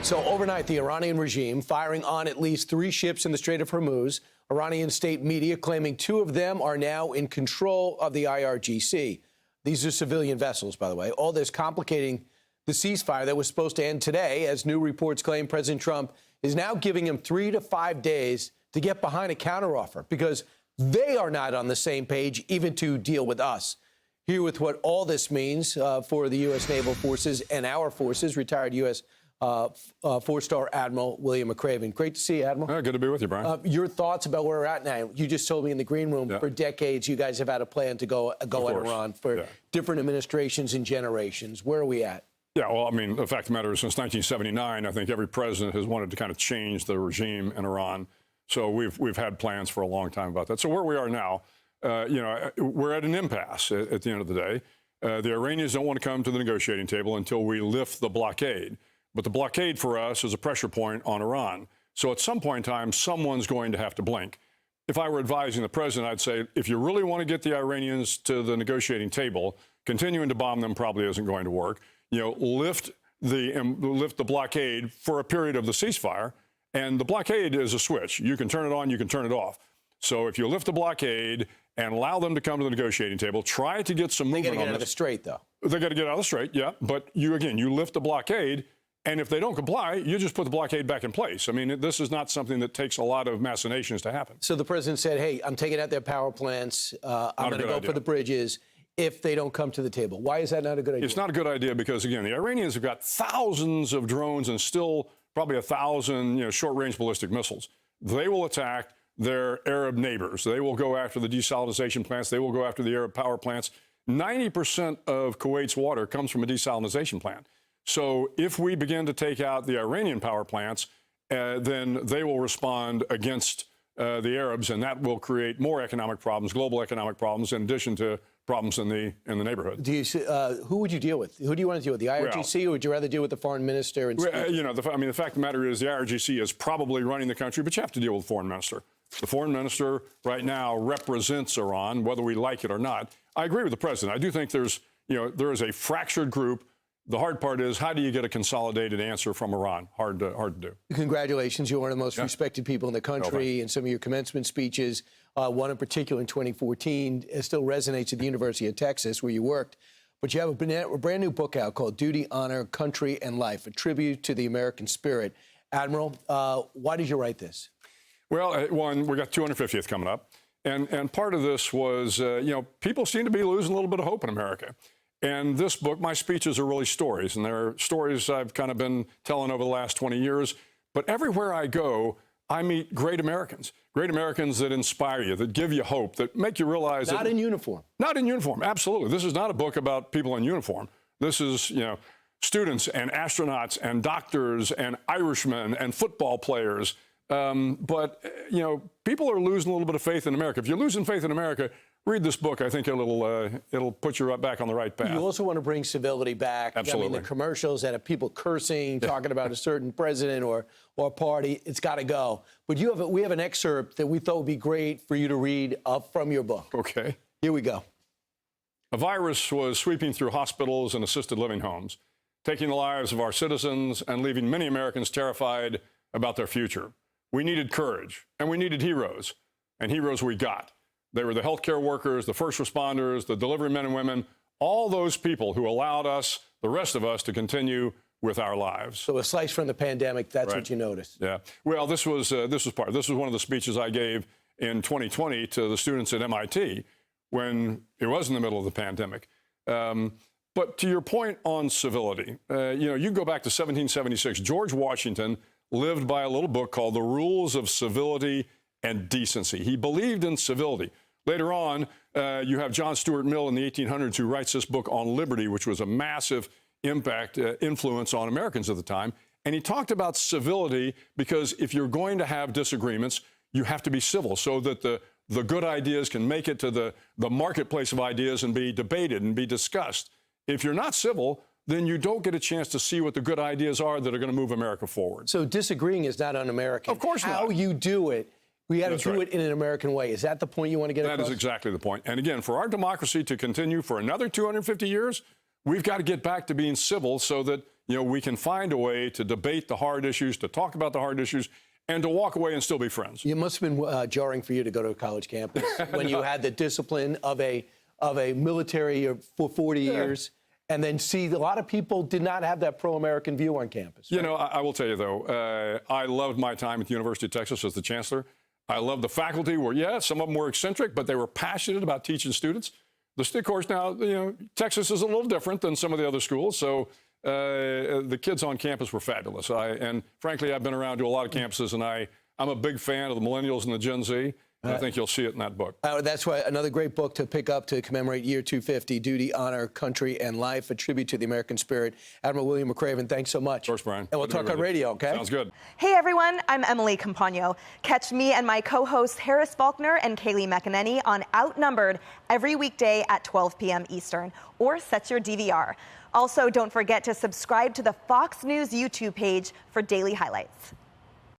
So overnight, the Iranian regime firing on at least 3 ships in the Strait of Hormuz. Iranian state media claiming 2 of them are now in control of the IRGC. These are civilian vessels, by the way. All this complicating the ceasefire that was supposed to end today, as new reports claim President Trump is now giving him 3 to 5 days to get behind a counteroffer because they are not on the same page even to deal with us. Here with what all this means for the U.S. naval forces and our forces, retired U.S. 4-star Admiral William McRaven. Great to see you, Admiral. Good to be with you, Brian. Your thoughts about where we're at now. You just told me in the green room for decades you guys have had a plan to go at Iran for different administrations and generations. Where are we at? Yeah, well, I mean, the fact of the matter is since 1979, I think every president has wanted to kind of change the regime in Iran. So we've had plans for a long time about that. So where we are now, we're at an impasse at the end of the day. The Iranians don't want to come to the negotiating table until we lift the blockade. But the blockade for us is a pressure point on Iran. So at some point in time, someone's going to have to blink. If I were advising the president, I'd say, if you really want to get the Iranians to the negotiating table, continuing to bomb them probably isn't going to work. Lift the blockade for a period of the ceasefire. And the blockade is a switch. You can turn it on, you can turn it off. So if you lift the blockade and allow them to come to the negotiating table, try to get some movement on this. They got to get out of the strait, though. They got to get out of the strait, yeah. But you lift the blockade. And if they don't comply, you just put the blockade back in place. I mean, this is not something that takes a lot of machinations to happen. So the president said, hey, I'm taking out their power plants. I'm going to go for the bridges if they don't come to the table. Why is that not a good idea? It's not a good idea because, again, the Iranians have got thousands of drones and still probably 1,000 short-range ballistic missiles. They will attack their Arab neighbors. They will go after the desalinization plants. They will go after the Arab power plants. 90% of Kuwait's water comes from a desalinization plant. So if we begin to take out the Iranian power plants, then they will respond against the Arabs, and that will create more economic problems, global economic problems, in addition to problems in the neighborhood. Do you who would you deal with? Who do you want to deal with? The IRGC, or would you rather deal with the foreign minister? And the fact of the matter is the IRGC is probably running the country, but you have to deal with the foreign minister. The foreign minister right now represents Iran, whether we like it or not. I agree with the president. I do think there is a fractured group. The hard part is, how do you get a consolidated answer from Iran? Hard to do. Congratulations. You're one of the most respected people in the country, and some of your commencement speeches, one in particular in 2014, still resonates at the University of Texas, where you worked. But you have a brand new book out called Duty, Honor, Country, and Life, a tribute to the American spirit. Admiral, why did you write this? Well, one, we got 250th coming up. And part of this was, people seem to be losing a little bit of hope in America. And this book, my speeches are really stories, and they're stories I've kind of been telling over the last 20 years. But everywhere I go, I meet great Americans that inspire you, that give you hope, that make you realize Not in uniform. Not in uniform, absolutely. This is not a book about people in uniform. This is, students and astronauts and doctors and Irishmen and football players. But people are losing a little bit of faith in America. If you're losing faith in America, read this book. I think it'll put you back on the right path. You also want to bring civility back. Absolutely. I mean, the commercials that have people cursing, talking about a certain president or party, it's got to go. But we have an excerpt that we thought would be great for you to read from your book. Okay. Here we go. A virus was sweeping through hospitals and assisted living homes, taking the lives of our citizens and leaving many Americans terrified about their future. We needed courage, and we needed heroes, and heroes we got. They were the healthcare workers, the first responders, the delivery men and women, all those people who allowed us, the rest of us, to continue with our lives. So a slice from the pandemic, that's what you noticed. Yeah. Well, this was one of the speeches I gave in 2020 to the students at MIT when it was in the middle of the pandemic. But to your point on civility, you go back to 1776. George Washington lived by a little book called The Rules of Civility and Decency. He believed in civility. Later on, you have John Stuart Mill in the 1800s who writes this book on liberty, which was a massive influence on Americans at the time. And he talked about civility because if you're going to have disagreements, you have to be civil so that the good ideas can make it to the marketplace of ideas and be debated and be discussed. If you're not civil, then you don't get a chance to see what the good ideas are that are going to move America forward. So disagreeing is not un-American. Of course not. How you do it, we got to do it in an American way. Is that the point you want to get across? That is exactly the point. And again, for our democracy to continue for another 250 years, we've got to get back to being civil so that we can find a way to debate the hard issues, to talk about the hard issues, and to walk away and still be friends. It must have been jarring for you to go to a college campus when you had the discipline of a military for 40 years, and then see a lot of people did not have that pro-American view on campus. Right? I will tell you, though, I loved my time at the University of Texas as the chancellor. I loved the faculty where, some of them were eccentric, but they were passionate about teaching students. The discourse now, Texas is a little different than some of the other schools, so the kids on campus were fabulous. And frankly, I've been around to a lot of campuses, and I'm a big fan of the millennials and the Gen Z. And I think you'll see it in that book. That's why another great book to pick up to commemorate year 250, Duty, Honor, Country, and Life, a tribute to the American spirit. Admiral William McRaven, thanks so much. Of course, Brian. And we'll talk on radio, okay? Sounds good. Hey, everyone. I'm Emily Campagno. Catch me and my co-hosts Harris Faulkner and Kaylee McEnany on Outnumbered every weekday at 12 p.m. Eastern, or set your DVR. Also, don't forget to subscribe to the Fox News YouTube page for daily highlights.